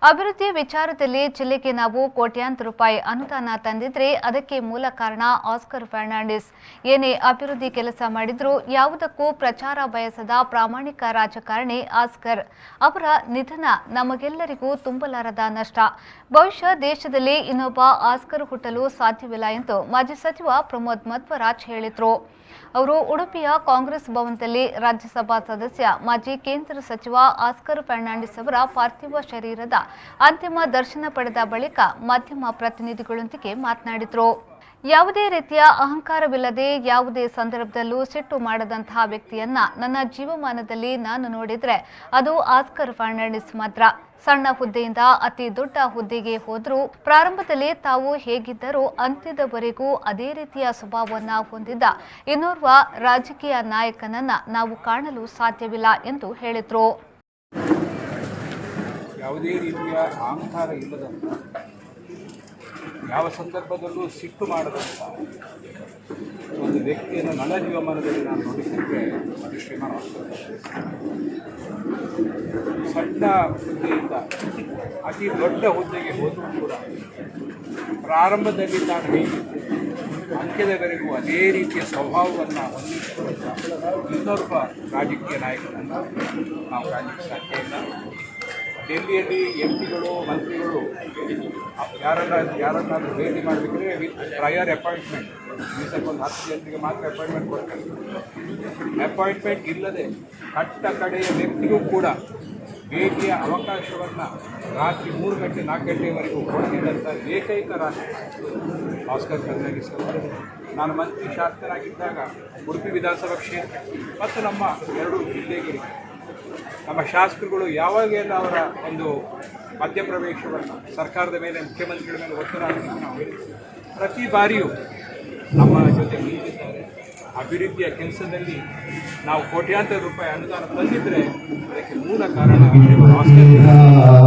ಅಭಿವೃದ್ಧಿ ವಿಚಾರದಲ್ಲಿ ಜಿಲ್ಲೆಗೆ ನಾವು ಕೋಟ್ಯಾಂತರ ರೂಪಾಯಿ ಅನುದಾನ ತಂದಿದ್ರೆ ಅದಕ್ಕೆ ಮೂಲ ಕಾರಣ ಆಸ್ಕರ್ ಫರ್ನಾಂಡಿಸ್. ಏನೇ ಅಭಿವೃದ್ಧಿ ಕೆಲಸ ಮಾಡಿದ್ರೂ ಯಾವುದಕ್ಕೂ ಪ್ರಚಾರ ಬಯಸದ ಪ್ರಾಮಾಣಿಕ ರಾಜಕಾರಣಿ ಆಸ್ಕರ್. ಅವರ ನಿಧನ ನಮಗೆಲ್ಲರಿಗೂ ತುಂಬಲಾರದ ನಷ್ಟ. ಬಹುಶಃ ದೇಶದಲ್ಲಿ ಇನ್ನೊಬ್ಬ ಆಸ್ಕರ್ ಹುಟ್ಟಲು ಸಾಧ್ಯವಿಲ್ಲ ಎಂದು ಮಾಜಿ ಸಚಿವ ಪ್ರಮೋದ್ ಮಧ್ವರಾಜ್ ಹೇಳಿದರು. ಅವರು ಉಡುಪಿಯ ಕಾಂಗ್ರೆಸ್ ಭವನದಲ್ಲಿ ರಾಜ್ಯಸಭಾ ಸದಸ್ಯ ಮಾಜಿ ಕೇಂದ್ರ ಸಚಿವ ಆಸ್ಕರ್ ಫರ್ನಾಂಡಿಸ್ ಅವರ ಪಾರ್ಥಿವ ಶರೀರದ ಅಂತಿಮ ದರ್ಶನ ಪಡೆದ ಬಳಿಕ ಮಾಧ್ಯಮ ಪ್ರತಿನಿಧಿಗಳೊಂದಿಗೆ ಮಾತನಾಡಿದರು. ಯಾವುದೇ ರೀತಿಯ ಅಹಂಕಾರವಿಲ್ಲದೆ ಯಾವುದೇ ಸಂದರ್ಭದಲ್ಲೂ ಸಿಟ್ಟು ಮಾಡದಂತಹ ವ್ಯಕ್ತಿಯನ್ನ ನನ್ನ ಜೀವಮಾನದಲ್ಲಿ ನಾನು ನೋಡಿದ್ರೆ ಅದು ಆಸ್ಕರ್ ಫರ್ನಾಂಡಿಸ್ ಮಾತ್ರ. ಸಣ್ಣ ಹುದ್ದೆಯಿಂದ ಅತಿ ದೊಡ್ಡ ಹುದ್ದೆಗೆ ಹೋದರೂ ಪ್ರಾರಂಭದಲ್ಲಿ ತಾವು ಹೇಗಿದ್ದರೂ ಅಂತ್ಯದವರೆಗೂ ಅದೇ ರೀತಿಯ ಸ್ವಭಾವವನ್ನ ಹೊಂದಿದ್ದ ಇನ್ನೋರ್ವ ರಾಜಕೀಯ ನಾಯಕನನ್ನ ನಾವು ಕಾಣಲು ಸಾಧ್ಯವಿಲ್ಲ ಎಂದು ಹೇಳಿದರು. ಯಾವುದೇ ರೀತಿಯ ಅಹಂಕಾರ ಇಲ್ಲದಂತ, ಯಾವ ಸಂದರ್ಭದಲ್ಲೂ ಸಿಟ್ಟು ಮಾಡದಂತ ಒಂದು ವ್ಯಕ್ತಿಯನ್ನು ನನ್ನ ಜೀವಮಾನದಲ್ಲಿ ನಾನು ನೋಡಿದ್ದಕ್ಕೆ ಅದು ಶ್ರೀಮಾನ್ ಆಸ್ಕರ್. ಸಣ್ಣ ಹುದ್ದೆಯಿಂದ ಅತಿ ದೊಡ್ಡ ಹುದ್ದೆಗೆ ಹೋದರೂ ಕೂಡ ಪ್ರಾರಂಭದಲ್ಲಿ ತಾನು ಹೇಗಿತ್ತು ಅಂತ್ಯದವರೆಗೂ ಅದೇ ರೀತಿಯ ಸ್ವಭಾವವನ್ನು ಹೊಂದಿರುವಂಥ ಇನ್ನೊಬ್ಬ ರಾಜಕೀಯ ನಾಯಕನನ್ನು ನಾವು ಕಾಣಲಿಕ್ಕೆ ಸಾಧ್ಯ ಇಲ್ಲ. ಡೆಲ್ಲಿಯಲ್ಲಿ ಎಂಪಿಗಳು ಮಂತ್ರಿಗಳು ಯಾರನ್ನಾದರೂ ಭೇಟಿ ಮಾಡಬೇಕಿದ್ರೆ ವಿತ್ ಪ್ರಯರ್ ಅಪಾಯಿಂಟ್ಮೆಂಟ್, ಸ್ವಲ್ಪ ಒಂದು 10 ಜನರಿಗೆ ಮಾತ್ರ ಅಪಾಯಿಂಟ್ಮೆಂಟ್ ಕೊಡ್ತಾರೆ. ಅಪಾಯಿಂಟ್ಮೆಂಟ್ ಇಲ್ಲದೆ ಕಟ್ಟ ಕಡೆಯ ವ್ಯಕ್ತಿಗೂ ಕೂಡ ಭೇಟಿಯ ಅವಕಾಶವನ್ನು ರಾತ್ರಿ 3 ಗಂಟೆ 4 ಗಂಟೆವರೆಗೂ ಕೊಟ್ಟಿದ್ದಂಥ ಏಕೈಕ ರಾಷ್ಟ್ರ ಆಸ್ಕರ್ ಫರ್ನಾಂಡಿಸ್ ಅವರು. ನಾನು ಮಂತ್ರಿ ಶಾಸಕರಾಗಿದ್ದಾಗ ಉಡುಪಿ ವಿಧಾನಸಭಾ ಕ್ಷೇತ್ರ ಮತ್ತು ನಮ್ಮ 2 ಜಿಲ್ಲೆಗೆ ನಮ್ಮ ಶಾಸಕರುಗಳು ಯಾವಾಗೆಲ್ಲ ಅವರ ಒಂದು ಮಧ್ಯಪ್ರವೇಶವನ್ನು ಸರ್ಕಾರದ ಮೇಲೆ, ಮುಖ್ಯಮಂತ್ರಿಗಳ ಮೇಲೆ ಒತ್ತಡ ಹಾಕಿ ನಾವು ಹೇಳಿದ್ದೇವೆ. ಪ್ರತಿ ಬಾರಿಯೂ ನಮ್ಮ ಜೊತೆ ನಿಂತಿದ್ದಾರೆ. ಅಭಿವೃದ್ಧಿಯ ಕೆಲಸದಲ್ಲಿ ನಾವು ಕೋಟ್ಯಾಂತರ ರೂಪಾಯಿ ಅನುದಾನ ತಂದಿದ್ದರೆ ಅದಕ್ಕೆ ಮೂಲ ಕಾರಣ ಆಸ್ಕರ್.